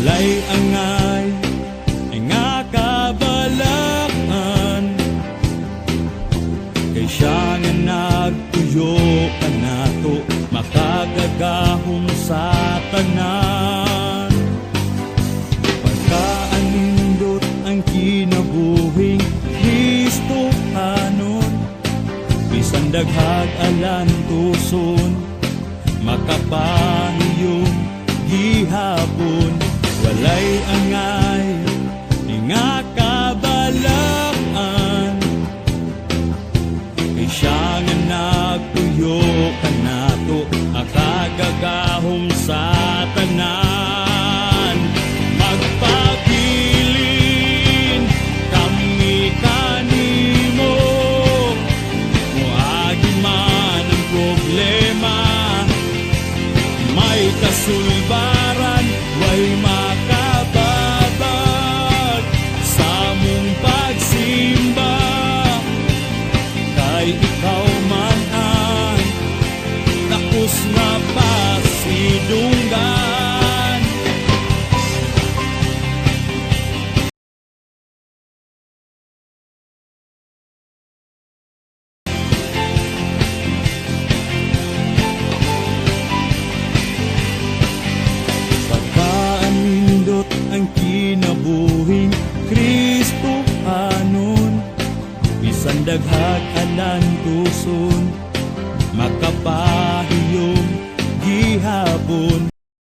walay angay nga kabalakan, kay siya nga nagtuyo kanato makagagahom sa tanan. Pagkaanindot ang kinabuhing Kristohanon, bisan daghag alan tuson makapahiyong gihapon, walay angay nga kabalakan, kay siya nga nagtuyo kanato makagagahom sa tanan. Magpabilin kami kanimo, muagi man ang problema, may kasulbaran, way makababag sa mong pagsimba, kay ikaw man ang takos na pasidunggan. Pagkaanindot ang kinabuhing Kristohanon, bisan daghag alan tuson makapahiyong gihapon,